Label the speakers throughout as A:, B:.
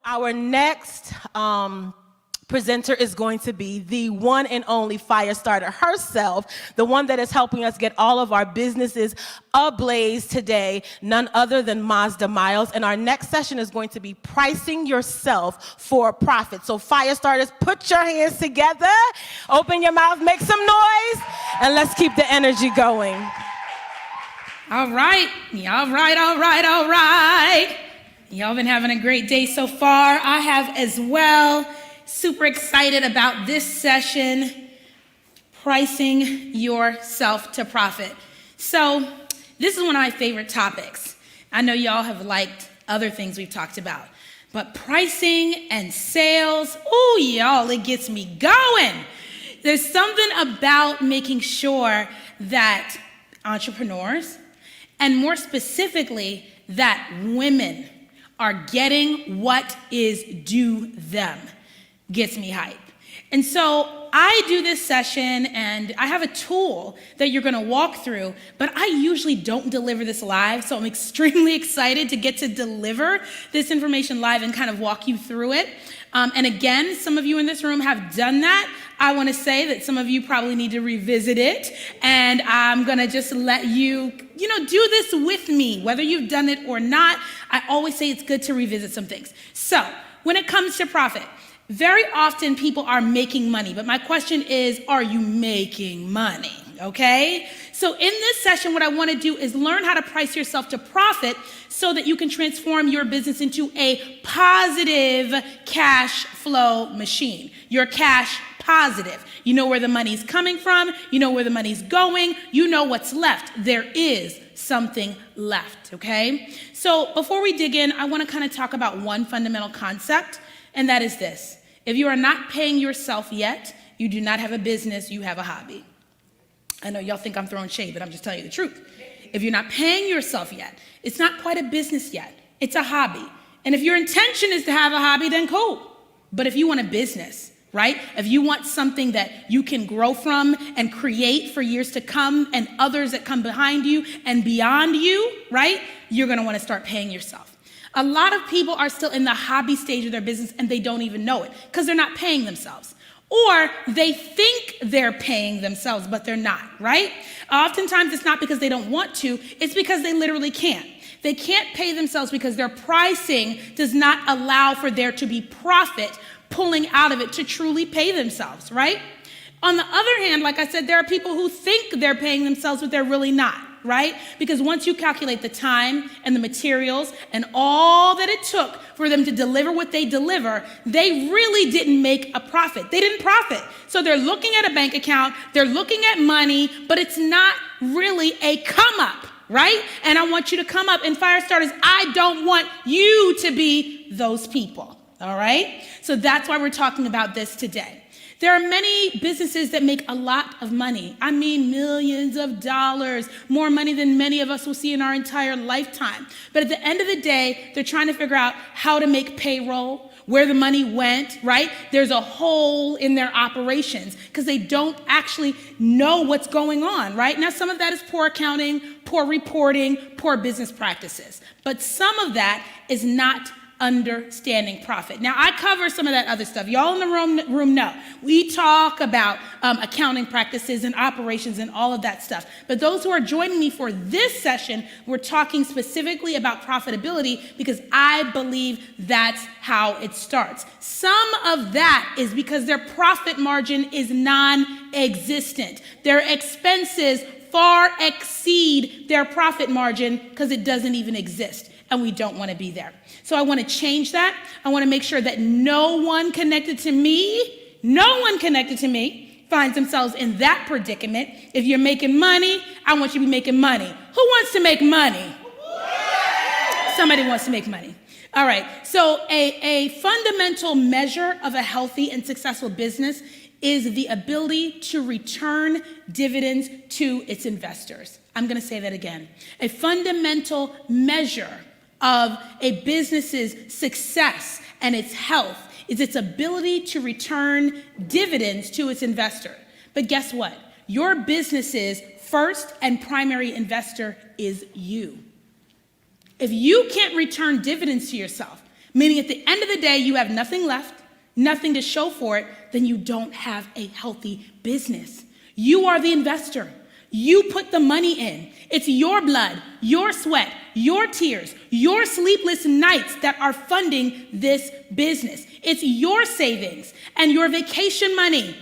A: Our next presenter is going to be the one and only FireStarter herself, the one that is helping us get all of our businesses ablaze today, none other than Mazda Miles. And our next session is going to be pricing yourself for profit. So FireStarters, put your hands together, open your mouth, make some noise, and let's keep the energy going.
B: All right. Y'all been having a great day so far. I have as well. Super excited about this session, pricing yourself to profit. So this is one of my favorite topics. I know y'all have liked other things we've talked about, but pricing and sales, oh y'all, it gets me going. There's something about making sure that entrepreneurs, and more specifically, that women are getting what is due them, gets me hype. And so I do this session and I have a tool that you're gonna walk through, but I usually don't deliver this live, so I'm extremely excited to get to deliver this information live and kind of walk you through it. And again, some of you in this room have done that. I wanna say that some of you probably need to revisit it, and I'm gonna just let you do this with me, whether you've done it or not. I always say it's good to revisit some things. So when it comes to profit, very often people are making money, but my question is, are you making money? Okay? So in this session, what I want to do is learn how to price yourself to profit so that you can transform your business into a positive cash flow machine. You're cash positive. You know where the money's coming from. You know where the money's going. You know what's left. There is something left, okay? So before we dig in, I want to kind of talk about one fundamental concept, and that is this. If you are not paying yourself yet, you do not have a business, you have a hobby. I know y'all think I'm throwing shade, but I'm just telling you the truth. If you're not paying yourself yet, it's not quite a business yet, it's a hobby. And if your intention is to have a hobby, then cool. But if you want a business, right? If you want something that you can grow from and create for years to come and others that come behind you and beyond you, right? You're gonna wanna start paying yourself. A lot of people are still in the hobby stage of their business and they don't even know it because they're not paying themselves. Or they think they're paying themselves, but they're not, right? Oftentimes it's not because they don't want to, it's because they literally can't. They can't pay themselves because their pricing does not allow for there to be profit pulling out of it to truly pay themselves, right? On the other hand, like I said, there are people who think they're paying themselves, but they're really not, right? Because once you calculate the time and the materials and all that it took for them to deliver what they deliver, they really didn't make a profit. They didn't profit. So they're looking at a bank account, they're looking at money, but it's not really a come up, right? And I want you to come up. And FireStarters, I don't want you to be those people, all right? So that's why we're talking about this today. There are many businesses that make a lot of money. I mean, millions of dollars, more money than many of us will see in our entire lifetime. But at the end of the day, they're trying to figure out how to make payroll, where the money went, right? There's a hole in their operations because they don't actually know what's going on, right? Now, some of that is poor accounting, poor reporting, poor business practices. But some of that is not understanding profit. Now, I cover some of that other stuff. Y'all in the room know. We talk about accounting practices and operations and all of that stuff. But those who are joining me for this session, we're talking specifically about profitability because I believe that's how it starts. Some of that is because their profit margin is non-existent. Their expenses far exceed their profit margin because it doesn't even exist. And we don't want to be there. So I want to change that. I want to make sure that no one connected to me finds themselves in that predicament. If you're making money, I want you to be making money. Who wants to make money? Somebody wants to make money. All right, so a fundamental measure of a healthy and successful business is the ability to return dividends to its investors. I'm going to say that again. A fundamental measure of a business's success and its health is its ability to return dividends to its investor. But guess what? Your business's first and primary investor is you. If you can't return dividends to yourself, Meaning at the end of the day, you have nothing left, nothing to show for it, then you don't have a healthy business. You are the investor. You put the money in. It's your blood, your sweat, your tears, your sleepless nights that are funding this business. It's your savings and your vacation money,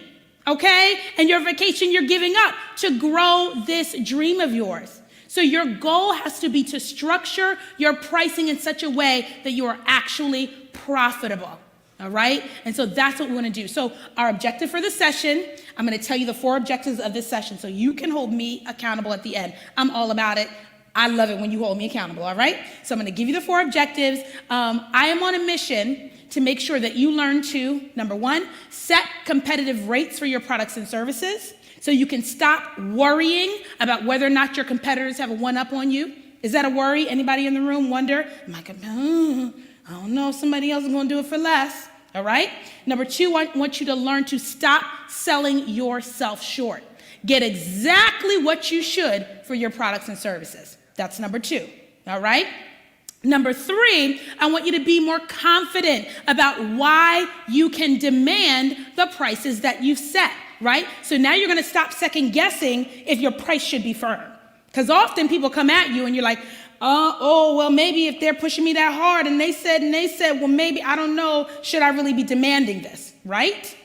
B: okay? And your vacation you're giving up to grow this dream of yours. So your goal has to be to structure your pricing in such a way that you are actually profitable. All right? And so that's what we want to do. So our objective for the session, I'm going to tell you the 4 objectives of this session so you can hold me accountable at the end. I'm all about it. I love it when you hold me accountable, all right? So I'm going to give you the 4 objectives. I am on a mission to make sure that you learn to, number 1, set competitive rates for your products and services so you can stop worrying about whether or not your competitors have a one-up on you. Is that a worry? Anybody in the room wonder, I don't know if somebody else is going to do it for less. All right? Number 2, I want you to learn to stop selling yourself short. Get exactly what you should for your products and services. That's number 2. All right? Number 3, I want you to be more confident about why you can demand the prices that you've set, right? So now you're going to stop second guessing if your price should be firm. Because often people come at you and you're like, well, maybe if they're pushing me that hard and they said, well, maybe, I don't know, should I really be demanding this, right?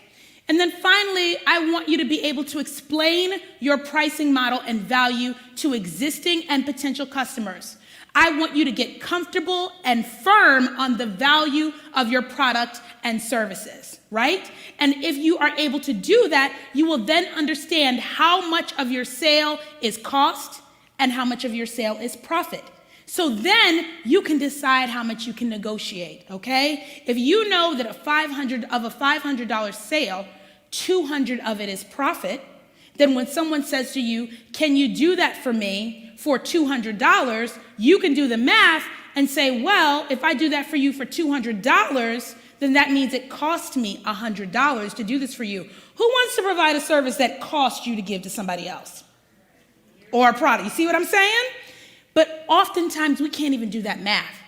B: And then finally, I want you to be able to explain your pricing model and value to existing and potential customers. I want you to get comfortable and firm on the value of your product and services, right? And if you are able to do that, you will then understand how much of your sale is cost and how much of your sale is profit. So then you can decide how much you can negotiate, okay? If you know that a $500 sale, 200 of it is profit, then when someone says to you, can you do that for me for $200, you can do the math and say, well, if I do that for you for $200, then that means it cost me $100 to do this for you. Who wants to provide a service that costs you to give to somebody else? Or a product, you see what I'm saying? But oftentimes we can't even do that math.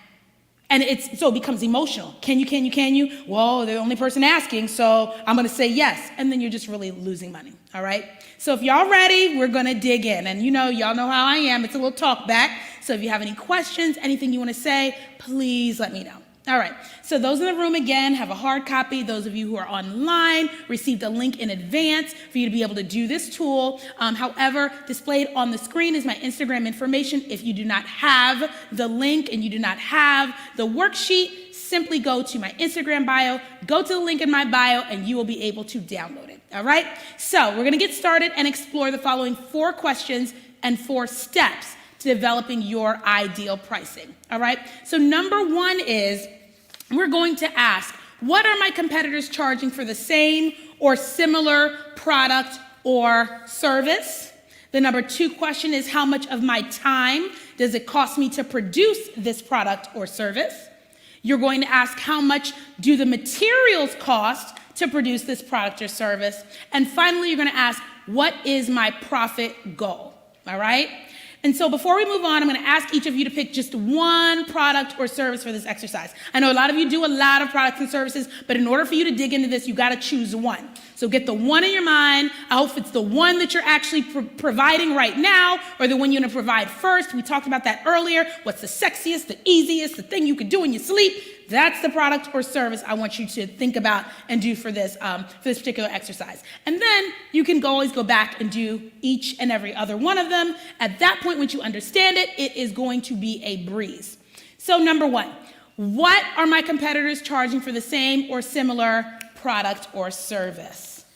B: And so it becomes emotional. Can you? Well, they're the only person asking, so I'm gonna say yes. And then you're just really losing money, all right? So if y'all ready, we're gonna dig in. And y'all know how I am, it's a little talk back. So if you have any questions, anything you wanna say, please let me know. All right, so those in the room, again, have a hard copy. Those of you who are online received a link in advance for you to be able to do this tool. However, displayed on the screen is my Instagram information. If you do not have the link and you do not have the worksheet, simply go to my Instagram bio, go to the link in my bio, and you will be able to download it, all right? So we're gonna get started and explore the following 4 questions and 4 steps to developing your ideal pricing, all right? So number 1 is, we're going to ask, what are my competitors charging for the same or similar product or service? The number 2 question is, how much of my time does it cost me to produce this product or service? You're going to ask, how much do the materials cost to produce this product or service? And finally, you're going to ask, what is my profit goal? All right? And so before we move on, I'm going to ask each of you to pick just one product or service for this exercise. I know a lot of you do a lot of products and services, but in order for you to dig into this, you got to choose one. So get the one in your mind. I hope it's the one that you're actually providing right now, or the one you're going to provide first. We talked about that earlier. What's the sexiest, the easiest, the thing you could do in your sleep? That's the product or service I want you to think about and do for this particular exercise. And then you can always go back and do each and every other one of them. At that point, once you understand it, it is going to be a breeze. So number 1, what are my competitors charging for the same or similar product or service?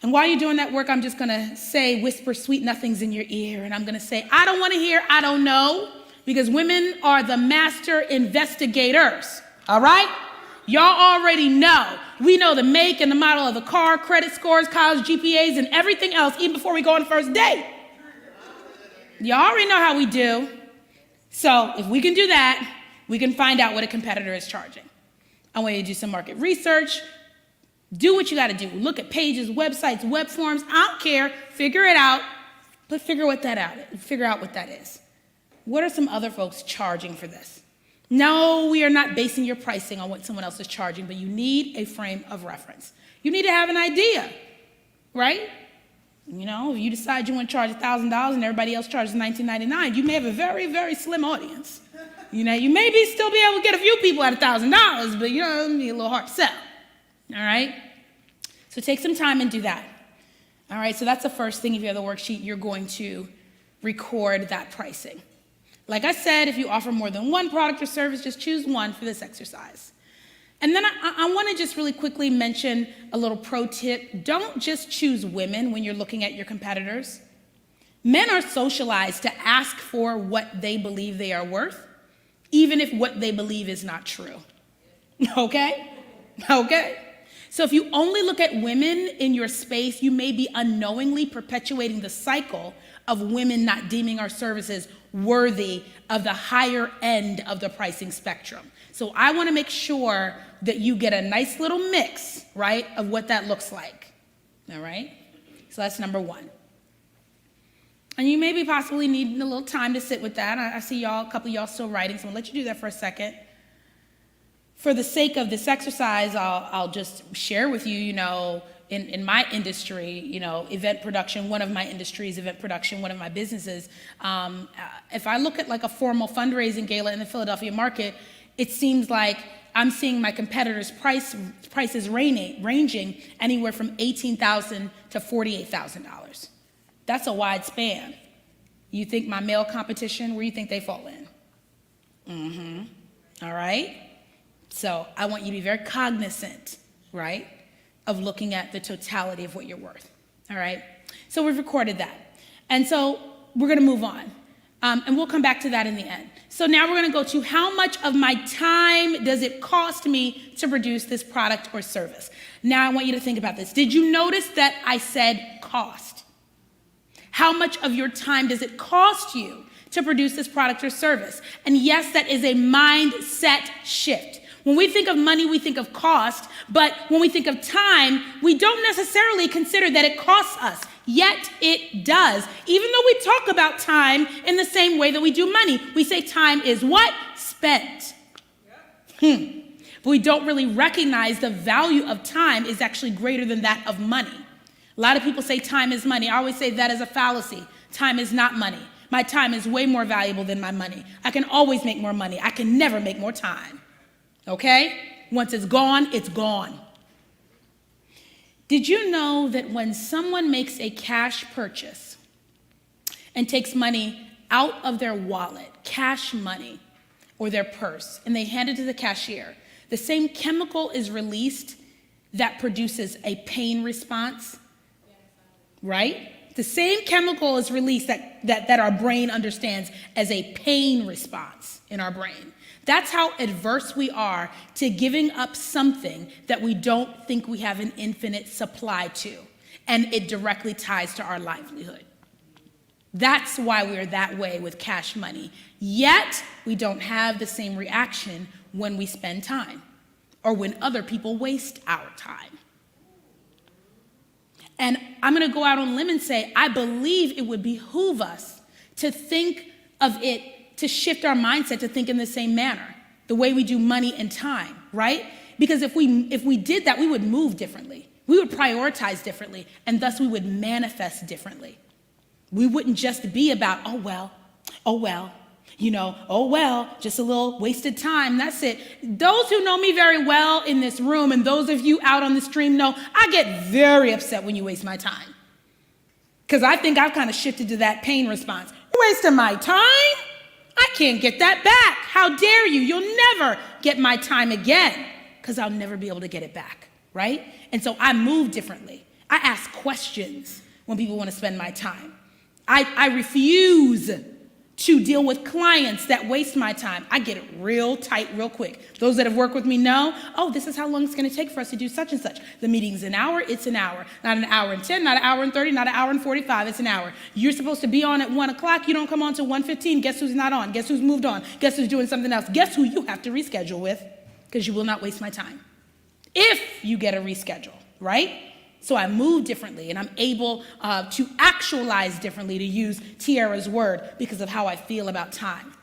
B: And while you're doing that work, I'm just gonna whisper sweet nothings in your ear, and I'm gonna say, I don't wanna hear, I don't know, because women are the master investigators, all right? Y'all already know. We know the make and the model of the car, credit scores, college GPAs, and everything else, even before we go on the first date. Y'all already know how we do. So if we can do that, we can find out what a competitor is charging. I want you to do some market research. Do what you gotta do. Look at pages, websites, web forms, I don't care. Figure it out, but figure out what that is. What are some other folks charging for this? No, we are not basing your pricing on what someone else is charging, but you need a frame of reference. You need to have an idea, right? You know, if you decide you want to charge $1,000 and everybody else charges $19.99, you may have a very, very slim audience. You know, you may still be able to get a few people at $1,000, but you know, it'll be a little hard to sell. All right? So take some time and do that. All right, so that's the first thing. If you have the worksheet, you're going to record that pricing. Like I said, if you offer more than one product or service, just choose one for this exercise. And then I want to just really quickly mention a little pro tip. Don't just choose women when you're looking at your competitors. Men are socialized to ask for what they believe they are worth, even if what they believe is not true. Okay? Okay? So if you only look at women in your space, you may be unknowingly perpetuating the cycle of women not deeming our services worthy of the higher end of the pricing spectrum. So I want to make sure that you get a nice little mix, right, of what that looks like. All right? So that's number one. And you maybe possibly need a little time to sit with that. I see y'all, a couple of y'all still writing, so I'll let you do that for a second. For the sake of this exercise, I'll just share with you, you know, in my industry, you know, event production, one of my industries, event production, one of my businesses, if I look at like a formal fundraising gala in the Philadelphia market, it seems like I'm seeing my competitors' prices ranging anywhere from $18,000 to $48,000. That's a wide span. You think my male competition, where do you think they fall in? All right? So I want you to be very cognizant, right, of looking at the totality of what you're worth, all right? So we've recorded that. And so we're gonna move on. And we'll come back to that in the end. So now we're gonna go to how much of my time does it cost me to produce this product or service? Now I want you to think about this. Did you notice that I said cost? How much of your time does it cost you to produce this product or service? And yes, that is a mindset shift. When we think of money, we think of cost, but when we think of time, we don't necessarily consider that it costs us, yet it does. Even though we talk about time in the same way that we do money, we say time is what? Spent. But we don't really recognize the value of time is actually greater than that of money. A lot of people say time is money. I always say that is a fallacy. Time is not money. My time is way more valuable than my money. I can always make more money. I can never make more time. Okay? Once it's gone, it's gone. Did you know that when someone makes a cash purchase and takes money out of their wallet, cash money, or their purse, and they hand it to the cashier, the same chemical is released that produces a pain response, right? The same chemical is released that our brain understands as a pain response in our brain. That's how adverse we are to giving up something that we don't think we have an infinite supply to, and it directly ties to our livelihood. That's why we're that way with cash money. Yet, we don't have the same reaction when we spend time or when other people waste our time. And I'm gonna go out on a limb and say, I believe it would behoove us to think of it, to shift our mindset to think in the same manner, the way we do money and time, right? Because if we did that, we would move differently. We would prioritize differently, and thus we would manifest differently. We wouldn't just be about, oh well, you know, oh well, just a little wasted time, that's it. Those who know me very well in this room and those of you out on the stream know I get very upset when you waste my time. Because I think I've kind of shifted to that pain response. You're wasting my time? I can't get that back. How dare you? You'll never get my time again because I'll never be able to get it back, right? And so I move differently. I ask questions when people want to spend my time. I refuse to deal with clients that waste my time. I get it real tight real quick. Those that have worked with me know, oh, this is how long it's going to take for us to do such and such. The meeting's an hour, it's an hour. Not an hour and 10, not an hour and 30, not an hour and 45, it's an hour. You're supposed to be on at 1 o'clock, you don't come on till 1:15. Guess who's not on? Guess who's moved on? Guess who's doing something else? Guess who you have to reschedule with? Because you will not waste my time. If you get a reschedule, right? So I move differently, and I'm able to actualize differently, to use Tiara's word, because of how I feel about time.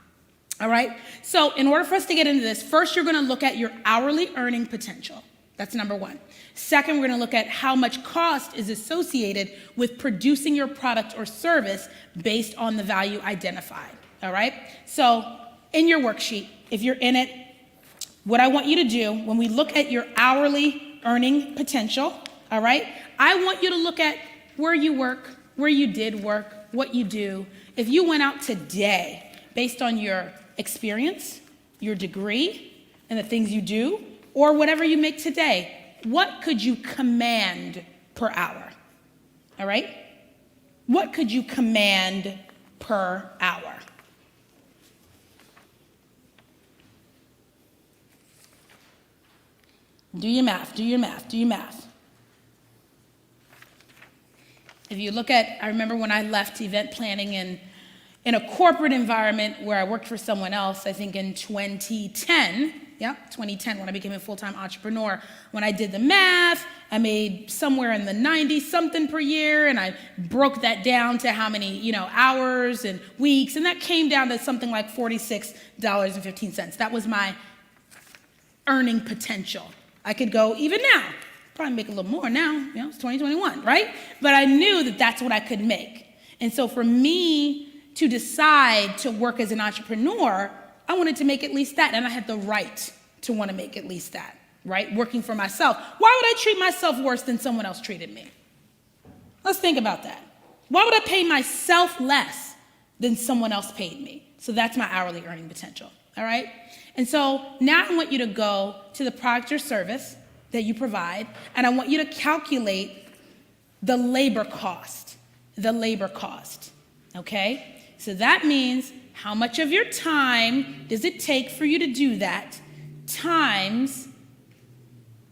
B: All right? So in order for us to get into this, first you're going to look at your hourly earning potential. That's number one. Second, we're going to look at how much cost is associated with producing your product or service based on the value identified. All right? So in your worksheet, if you're in it, what I want you to do when we look at your hourly earning potential, all right, I want you to look at where you work, where you did work, what you do. If you went out today based on your experience, your degree, and the things you do, or whatever you make today, what could you command per hour? All right? What could you command per hour? Do your math, do your math, do your math. If you look at, I remember when I left event planning in a corporate environment where I worked for someone else, I think in 2010, 2010 when I became a full-time entrepreneur. When I did the math, I made somewhere in the 90 something per year, and I broke that down to how many, hours and weeks, and that came down to something like $46.15. That was my earning potential. I could go even now, probably make a little more now, it's 2021, right? But I knew that that's what I could make. And so for me to decide to work as an entrepreneur, I wanted to make at least that, and I had the right to want to make at least that, right? Working for myself. Why would I treat myself worse than someone else treated me? Let's think about that. Why would I pay myself less than someone else paid me? So that's my hourly earning potential, all right? And so now I want you to go to the product or service that you provide, and I want you to calculate the labor cost, okay? So that means how much of your time does it take for you to do that times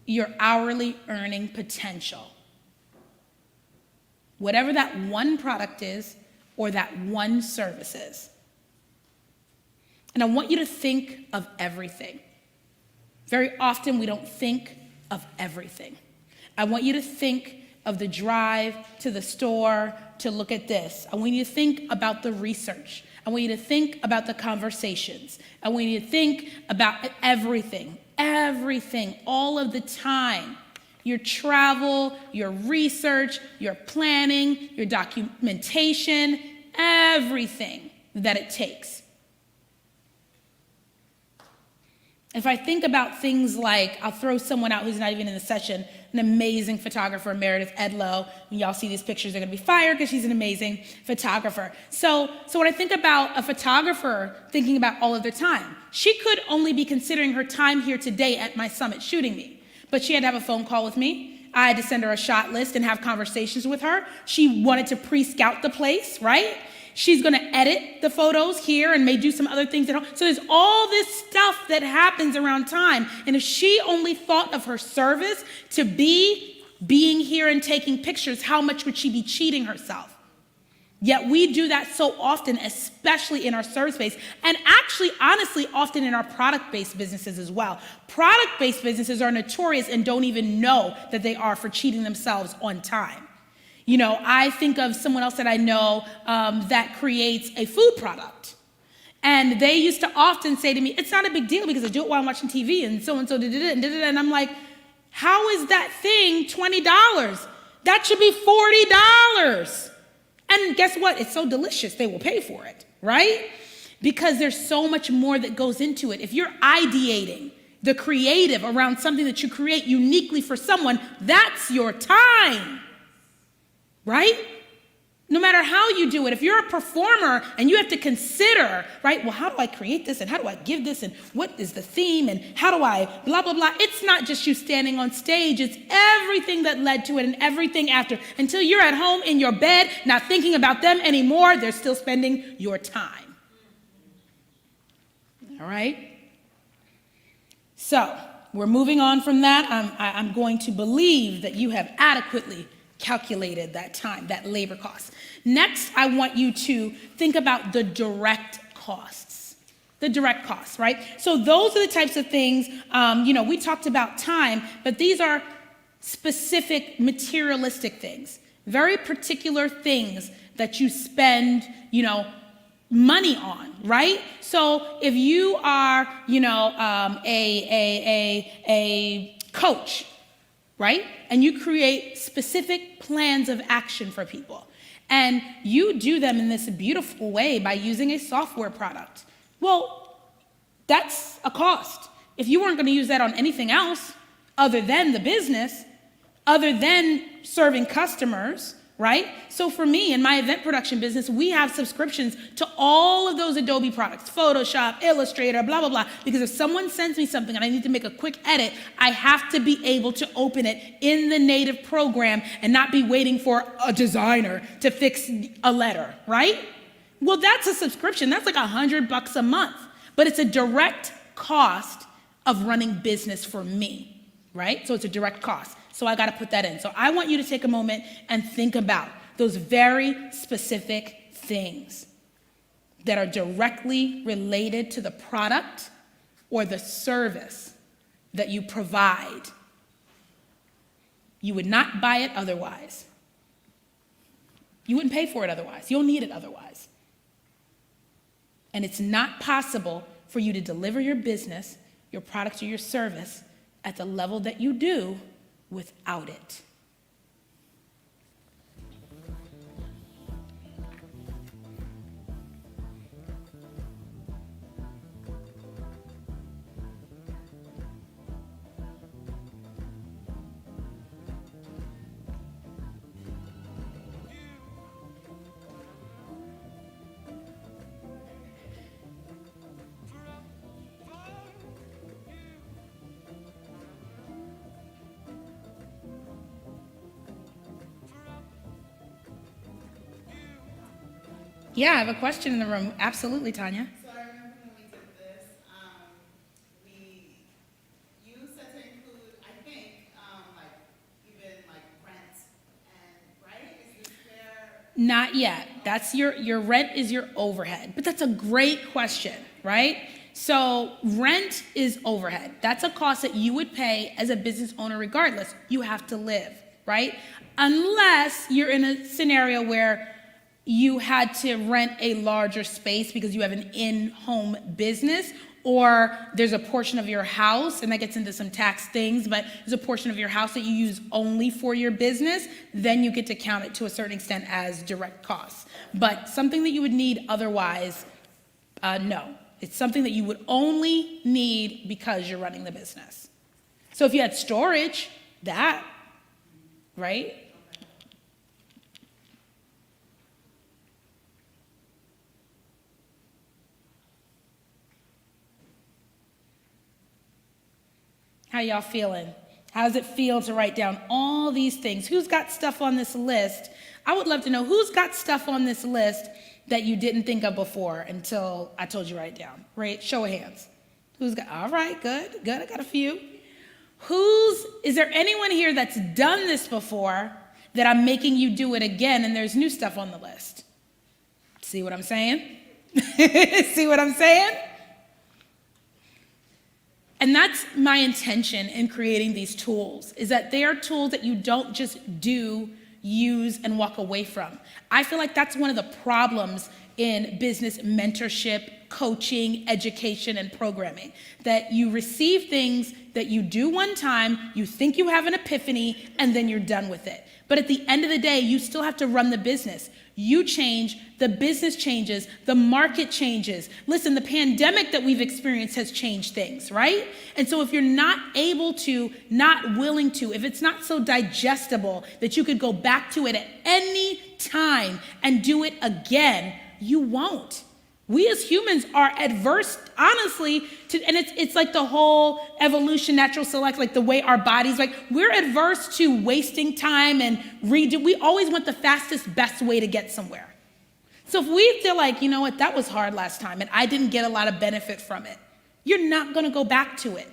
B: your hourly earning potential. Whatever that one product is or that one service is. And I want you to think of everything. Very often we don't think of everything. I want you to think of the drive to the store to look at this. I want you to think about the research. I want you to think about the conversations. I want you to think about everything, all of the time. Your travel, your research, your planning, your documentation, everything that it takes. If I think about things like, I'll throw someone out who's not even in the session, an amazing photographer, Meredith Edlow. When y'all see these pictures, they're gonna be fired because she's an amazing photographer. So when I think about a photographer thinking about all of their time, she could only be considering her time here today at my summit shooting me, but she had to have a phone call with me. I had to send her a shot list and have conversations with her. She wanted to pre-scout the place, right? She's gonna edit the photos here and may do some other things at home. So there's all this stuff that happens around time. And if she only thought of her service to be being here and taking pictures, how much would she be cheating herself? Yet we do that so often, especially in our service space, and actually, honestly, often in our product-based businesses as well. Product-based businesses are notorious and don't even know that they are for cheating themselves on time. I think of someone else that I know that creates a food product. And they used to often say to me, it's not a big deal because I do it while I'm watching TV and so-and-so did it and did it. And I'm like, how is that thing $20? That should be $40. And guess what? It's so delicious, they will pay for it, right? Because there's so much more that goes into it. If you're ideating the creative around something that you create uniquely for someone, that's your time. Right? No matter how you do it, if you're a performer and you have to consider, right, well, how do I create this and how do I give this and what is the theme and how do I blah, blah, blah. It's not just you standing on stage. It's everything that led to it and everything after. Until you're at home in your bed, not thinking about them anymore, they're still spending your time. All right? So we're moving on from that. I'm going to believe that you have adequately calculated that time, that labor cost. Next, I want you to think about the direct costs. The direct costs, right? So those are the types of things, we talked about time, but these are specific materialistic things, very particular things that you spend, money on, right? So if you are, a coach, right? And you create specific plans of action for people, and you do them in this beautiful way by using a software product. Well, that's a cost. If you weren't going to use that on anything else other than the business, other than serving customers, right? So for me, in my event production business, we have subscriptions to all of those Adobe products, Photoshop, Illustrator, blah, blah, blah. Because if someone sends me something and I need to make a quick edit, I have to be able to open it in the native program and not be waiting for a designer to fix a letter, right? Well, that's a subscription. That's like $100 a month, but it's a direct cost of running business for me, right? So it's a direct cost. So I got to put that in. So I want you to take a moment and think about those very specific things that are directly related to the product or the service that you provide. You would not buy it otherwise. You wouldn't pay for it otherwise. You'll need it otherwise. And it's not possible for you to deliver your business, your product, or your service at the level that you do without it. Yeah, I have a question in the room. Absolutely, Tanya.
C: So I remember when we did this, you said to include, I think, even rent and, right? Is this fair?
B: Not yet. That's your rent is your overhead. But that's a great question, right? So rent is overhead. That's a cost that you would pay as a business owner regardless. You have to live, right? Unless you're in a scenario where you had to rent a larger space because you have an in-home business, or there's a portion of your house, and that gets into some tax things, but there's a portion of your house that you use only for your business, then you get to count it to a certain extent as direct costs. But something that you would need otherwise, no. It's something that you would only need because you're running the business. So if you had storage, that, right? How y'all feeling? How does it feel to write down all these things? Who's got stuff on this list? I would love to know who's got stuff on this list that you didn't think of before until I told you to write it down. Right? Show of hands. Who's got? All right, good. I got a few. Is there anyone here that's done this before that I'm making you do it again and there's new stuff on the list? See what I'm saying? See what I'm saying? And that's my intention in creating these tools, is that they are tools that you don't just do, use, and walk away from. I feel like that's one of the problems in business mentorship, coaching, education, and programming, that you receive things that you do one time, you think you have an epiphany, and then you're done with it. But at the end of the day, you still have to run the business. You change, the business changes, the market changes. Listen, the pandemic that we've experienced has changed things, right? And so if you're not able to, not willing to, if it's not so digestible that you could go back to it at any time and do it again, you wonon't. We as humans are adverse, honestly, to, and it's like the whole evolution, natural select, like the way our bodies, like we're adverse to wasting time and redo. We always want the fastest, best way to get somewhere. So if we feel like, you know what, that was hard last time and I didn't get a lot of benefit from it, you're not going to go back to it.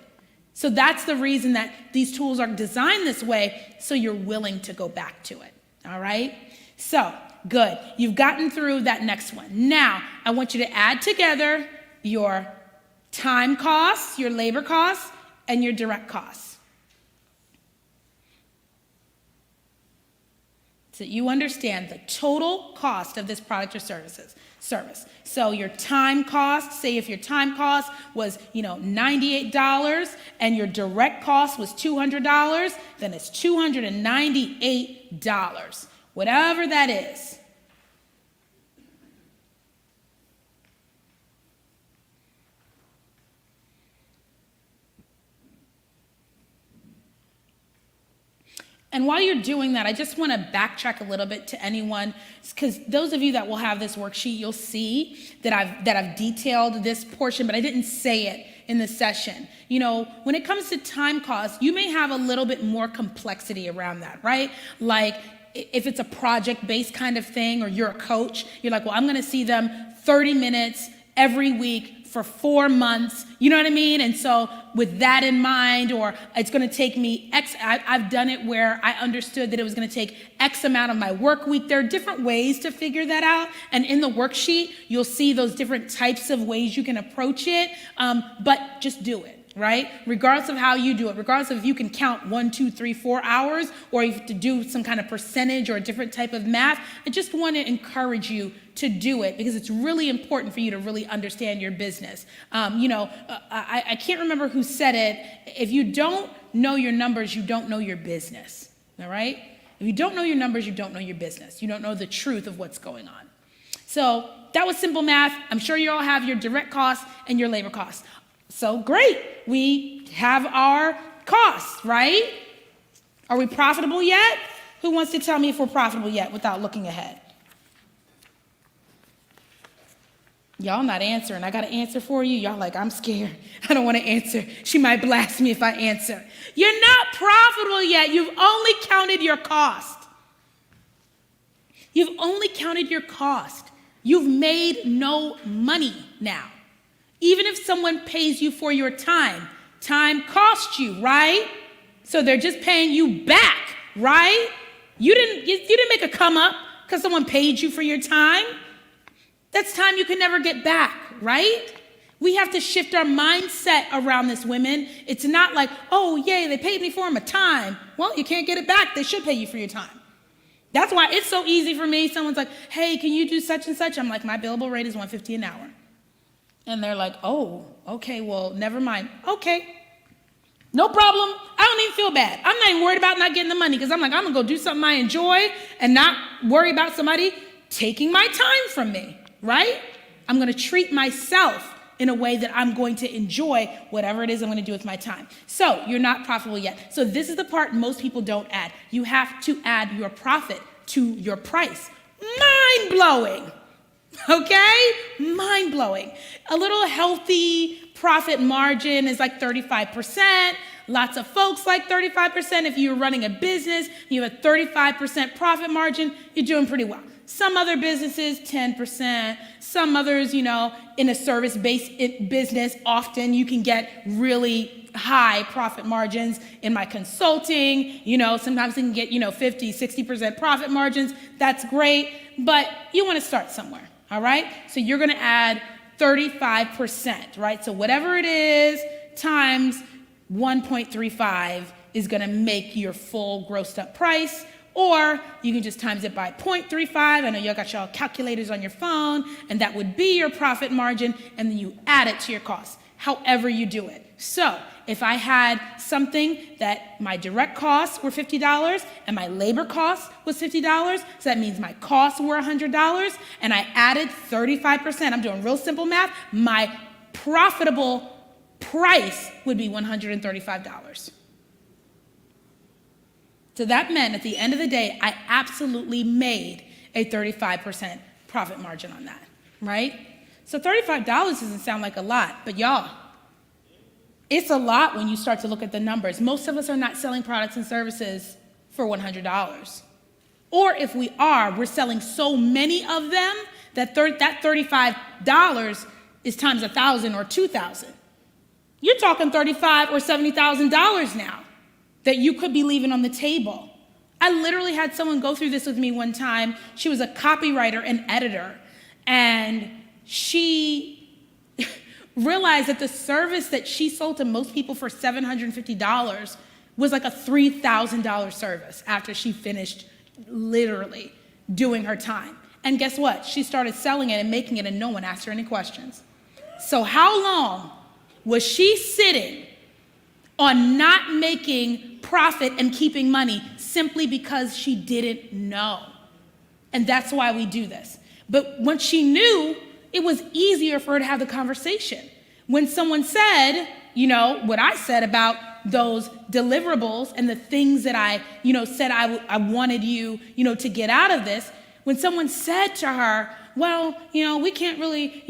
B: So that's the reason that these tools are designed this way, so you're willing to go back to it. All right? So, good. You've gotten through that next one. Now, I want you to add together your time costs, your labor costs, and your direct costs. so that you understand the total cost of this product or service. So your time cost, say if your time cost was, $98 and your direct cost was $200, then it's $298, whatever that is. And while you're doing that, I just want to backtrack a little bit to anyone, because those of you that will have this worksheet, you'll see that I've detailed this portion, but I didn't say it in the session. When it comes to time cost, you may have a little bit more complexity around that, right? Like if it's a project-based kind of thing, or you're a coach, you're like, well, I'm going to see them 30 minutes every week for 4 months, you know what I mean? And so with that in mind, or it's going to take me X, I've done it where I understood that it was going to take X amount of my work week. There are different ways to figure that out. And in the worksheet, you'll see those different types of ways you can approach it, but just do it. Right? Regardless of how you do it, regardless of if you can count 1, 2, 3, 4 hours, or you have to do some kind of percentage or a different type of math, I just want to encourage you to do it, because it's really important for you to really understand your business. I can't remember who said it. If you don't know your numbers, you don't know your business. All right? If you don't know your numbers, you don't know your business. You don't know the truth of what's going on. So that was simple math. I'm sure you all have your direct costs and your labor costs. So great, we have our costs, right? Are we profitable yet? Who wants to tell me if we're profitable yet without looking ahead? Y'all not answering. I got to answer for you. Y'all like, I'm scared. I don't want to answer. She might blast me if I answer. You're not profitable yet. You've only counted your cost. You've only counted your cost. You've made no money now. Even if someone pays you for your time costs you, right? So they're just paying you back, right? You didn't make a come up because someone paid you for your time. That's time you can never get back, right? We have to shift our mindset around this, women. It's not like, oh, yay, they paid me for my time. Well, you can't get it back. They should pay you for your time. That's why it's so easy for me. Someone's like, hey, can you do such and such? I'm like, my billable rate is $150 an hour. And they're like, oh, okay, well, never mind. Okay, no problem. I don't even feel bad. I'm not even worried about not getting the money, because I'm like, I'm going to go do something I enjoy and not worry about somebody taking my time from me, right? I'm going to treat myself in a way that I'm going to enjoy whatever it is I'm going to do with my time. So you're not profitable yet. So this is the part most people don't add. You have to add your profit to your price. Mind-blowing. Okay? Mind-blowing. A little healthy profit margin is like 35%. Lots of folks like 35%. If you're running a business, you have a 35% profit margin, you're doing pretty well. Some other businesses, 10%. Some others, in a service-based business, often you can get really high profit margins. In my consulting, sometimes you can get, 50, 60% profit margins. That's great, but you want to start somewhere. All right, so you're going to add 35%, right? So whatever it is times 1.35 is going to make your full grossed up price, or you can just times it by 0.35. I know y'all got y'all calculators on your phone, and that would be your profit margin, and then you add it to your costs, however you do it. So if I had something that my direct costs were $50 and my labor cost was $50, so that means my costs were $100, and I added 35%, I'm doing real simple math, my profitable price would be $135. So that meant at the end of the day, I absolutely made a 35% profit margin on that, right? So $35 doesn't sound like a lot, but y'all, it's a lot when you start to look at the numbers. Most of us are not selling products and services for $100. Or if we are, we're selling so many of them that that $35 is times 1,000 or 2,000. You're talking $35,000 or $70,000 now that you could be leaving on the table. I literally had someone go through this with me one time. She was a copywriter and editor, and she realized that the service that she sold to most people for $750 was like a $3,000 service after she finished literally doing her time. And guess what? She started selling it and making it, and no one asked her any questions. So how long was she sitting on not making profit and keeping money simply because she didn't know? And that's why we do this. But when she knew, it was easier for her to have the conversation. When someone said, what I said about those deliverables and the things that I, said I wanted you, to get out of this, when someone said to her, well, we can't really,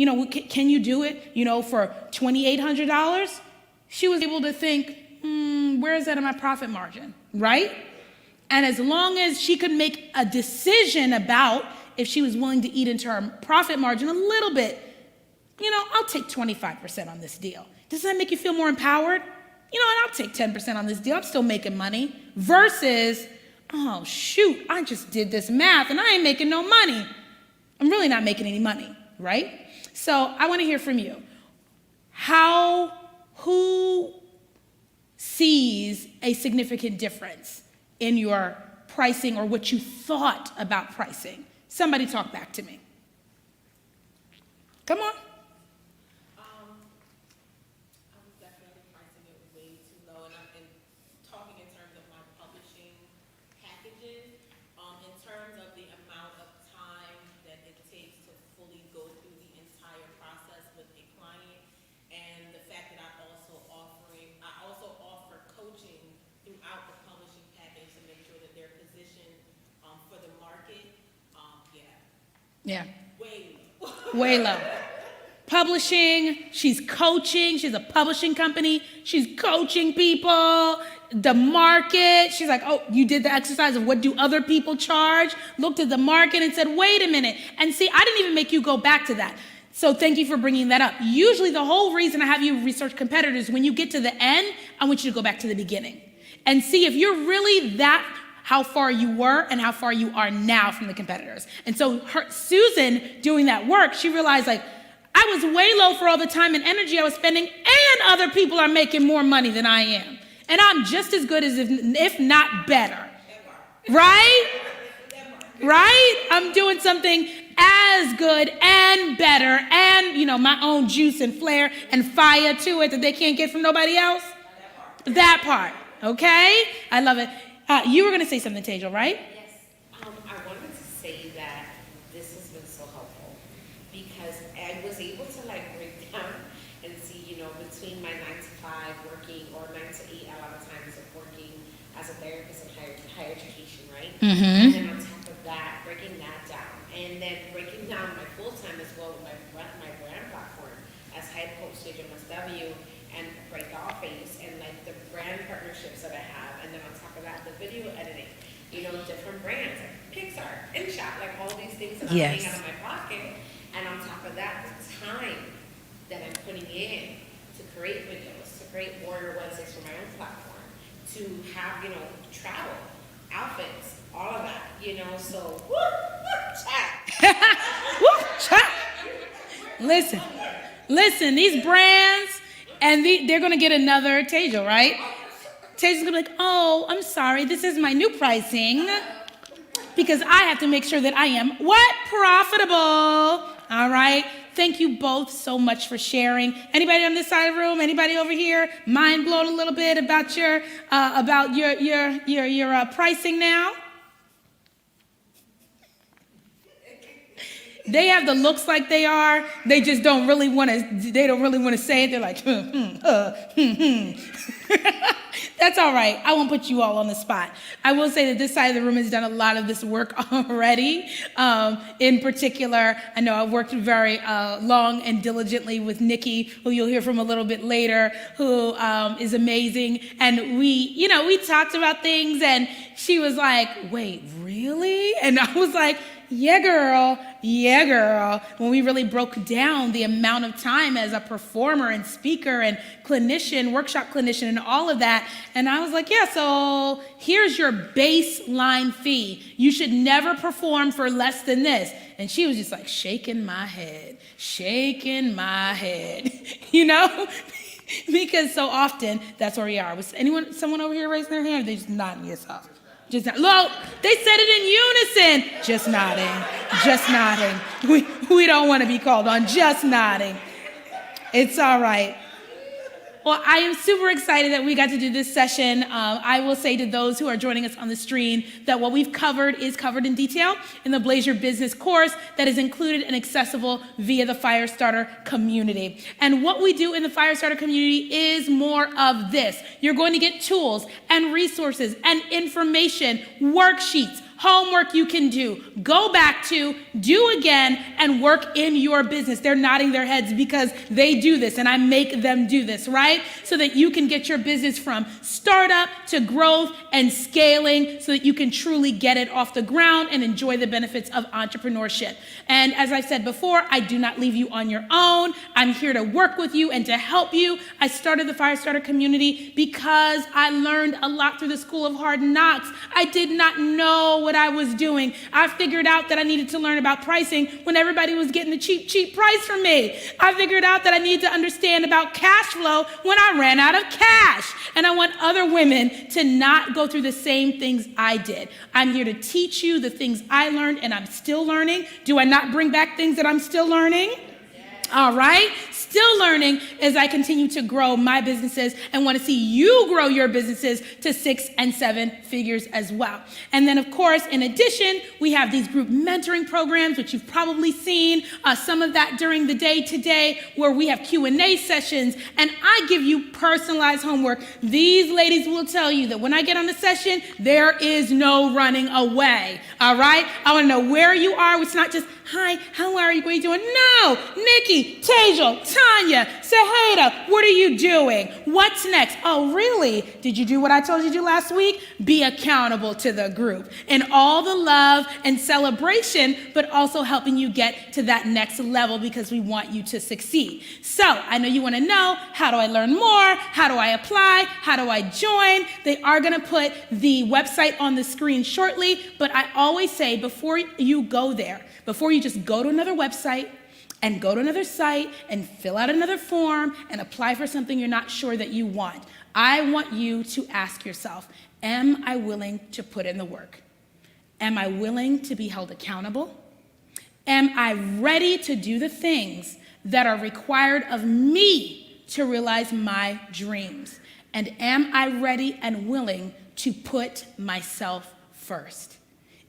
B: can you do it, for $2,800? She was able to think, where is that in my profit margin, right? And as long as she could make a decision about if she was willing to eat into her profit margin a little bit, I'll take 25% on this deal. Does that make you feel more empowered? And I'll take 10% on this deal. I'm still making money. Versus, oh, shoot, I just did this math and I ain't making no money. I'm really not making any money, right? So I want to hear from you. Who sees a significant difference in your pricing or what you thought about pricing? Somebody talk back to me. Come on.
A: I was definitely pricing it way too low, and talking in terms of my publishing packages, in terms of the amount of time that it takes to fully go through the entire process with a client, and the fact that I also offer coaching throughout the publishing package to make sure that they're positioned for the market.
B: Yeah.
A: Way low.
B: Way low. Publishing, she's coaching, she's a publishing company, she's coaching people, the market, she's like, oh, you did the exercise of what do other people charge, looked at the market and said, wait a minute, and see, I didn't even make you go back to that. So thank you for bringing that up. Usually the whole reason I have you research competitors, when you get to the end, I want you to go back to the beginning and see if you're really how far you were and how far you are now from the competitors. And so Susan doing that work, she realized I was way low for all the time and energy I was spending, and other people are making more money than I am. And I'm just as good as if not better. Right? Right? I'm doing something as good and better and, my own juice and flair and fire to it that they can't get from nobody else. That part. Okay? I love it. You were going to say something, Tejal, right?
D: Yes. I wanted to say that this has been so helpful because I was able to break down and see, between my 9 to 5 working or 9 to 8 a lot of times of working as a therapist in higher education, right?
B: Mm-hmm.
D: And then on top of that, breaking that down. And then breaking down my full-time as well with my brand platform as head coach stage MSW and Break Off Face and the brand partnerships that I have. And then on top of that, the video editing, different brands like Pixar, InShot, all these things that I'm paying out of my pocket. And on top of that, the time that I'm putting in to create videos, to create Warrior Wednesdays for my own platform, to have, travel, outfits, all of that, so, chat.
B: Woo, chat. Listen, these brands, and they're going to get another Tejal, right? Tejal's going to be like, oh, I'm sorry, this is my new pricing because I have to make sure that I am profitable. All right. Thank you both so much for sharing. Anybody on this side of the room? Anybody over here? Mind blown a little bit about your pricing now? They have the looks like they are. They just don't really want to. They don't really want to say it. They're like, That's all right. I won't put you all on the spot. I will say that this side of the room has done a lot of this work already. In particular, I know I've worked very long and diligently with Nikki, who you'll hear from a little bit later, who is amazing. And we talked about things, and she was like, wait, really? And I was like, yeah, girl. When we really broke down the amount of time as a performer and speaker and clinician, workshop clinician, and all of that. And I was like, yeah, so here's your baseline fee. You should never perform for less than this. And she was just like shaking my head, because so often that's where we are. Was someone over here raising their hand? Or they just nodding yes off? Just not. Well, they said it in unison. Just nodding. Just nodding. We don't want to be called on. Just nodding. It's all right. Well, I am super excited that we got to do this session. I will say to those who are joining us on the stream that what we've covered is covered in detail in the Blaze Your Business course that is included and accessible via the FireStarter community. And what we do in the FireStarter community is more of this. You're going to get tools and resources and information, worksheets, homework you can do, go back to, do again, and work in your business. They're nodding their heads because they do this, and I make them do this, right? So that you can get your business from startup to growth and scaling so that you can truly get it off the ground and enjoy the benefits of entrepreneurship. And as I said before, I do not leave you on your own. I'm here to work with you and to help you. I started the FireStarter community because I learned a lot through the School of Hard Knocks. I did not know what I was doing. I figured out that I needed to learn about pricing when everybody was getting the cheap price from me. I figured out that I needed to understand about cash flow when I ran out of cash. And I want other women to not go through the same things I did. I'm here to teach you the things I learned and I'm still learning. Do I not bring back things that I'm still learning? All right, still learning as I continue to grow my businesses and want to see you grow your businesses to 6 and 7 figures as well. And then, of course, in addition, we have these group mentoring programs, which you've probably seen some of that during the day today, where we have Q&A sessions, and I give you personalized homework. These ladies will tell you that when I get on a session, there is no running away. All right, I want to know where you are. It's not just, hi, how are you? What are you doing? No, Nikki, Tejal, Tanya, Saheda, what are you doing? What's next? Oh, really? Did you do what I told you to do last week? Be accountable to the group. And all the love and celebration, but also helping you get to that next level because we want you to succeed. So I know you want to know, how do I learn more? How do I apply? How do I join? They are going to put the website on the screen shortly, but I always say before you go there, before you just go to another website, and go to another site and fill out another form and apply for something you're not sure that you want. I want you to ask yourself, am I willing to put in the work? Am I willing to be held accountable? Am I ready to do the things that are required of me to realize my dreams? And am I ready and willing to put myself first?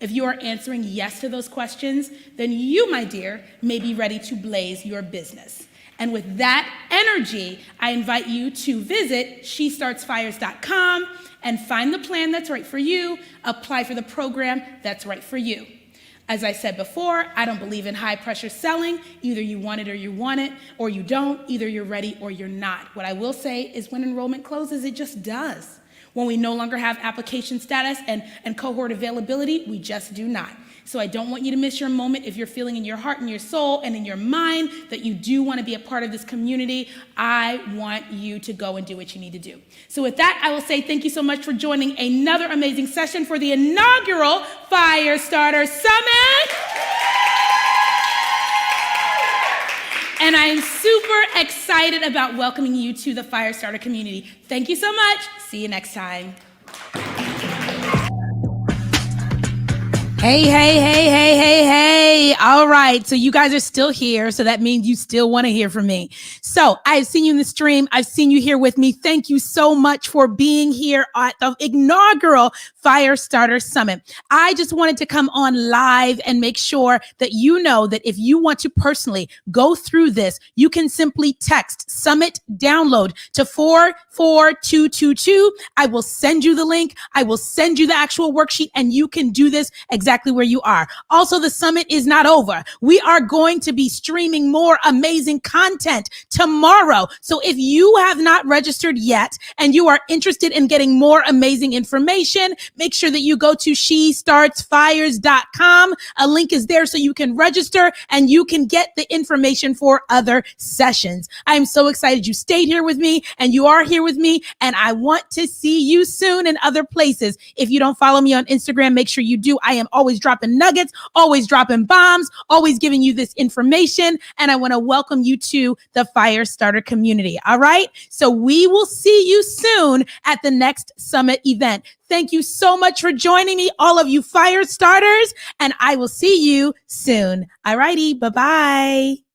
B: If you are answering yes to those questions, then you, my dear, may be ready to blaze your business. And with that energy, I invite you to visit SheStartsFires.com and find the plan that's right for you, apply for the program that's right for you. As I said before, I don't believe in high pressure selling. Either you want it or you want it, or you don't. Either you're ready or you're not. What I will say is when enrollment closes, it just does. When we no longer have application status and cohort availability, we just do not. So I don't want you to miss your moment. If you're feeling in your heart and your soul and in your mind that you do want to be a part of this community, I want you to go and do what you need to do. So with that, I will say thank you so much for joining another amazing session for the inaugural FireStarter Summit. And I am super excited about welcoming you to the FireStarter community. Thank you so much. See you next time. Hey. All right. So you guys are still here. So that means you still want to hear from me. So I've seen you in the stream. I've seen you here with me. Thank you so much for being here at the inaugural FireStarter Summit. I just wanted to come on live and make sure that you know that if you want to personally go through this, you can simply text Summit Download to 44222. I will send you the link. I will send you the actual worksheet, and you can do this exactly where you are. Also, the summit is not over. We are going to be streaming more amazing content tomorrow. So if you have not registered yet and you are interested in getting more amazing information, make sure that you go to SheStartsFires.com. A link is there so you can register and you can get the information for other sessions. I am so excited you stayed here with me and you are here with me, and I want to see you soon in other places. If you don't follow me on Instagram, make sure you do. I am always dropping nuggets, always dropping bombs. moms, always giving you this information. And I want to welcome you to the FireStarter community. All right. So we will see you soon at the next summit event. Thank you so much for joining me, all of you fire starters, and I will see you soon. All righty. Bye-bye.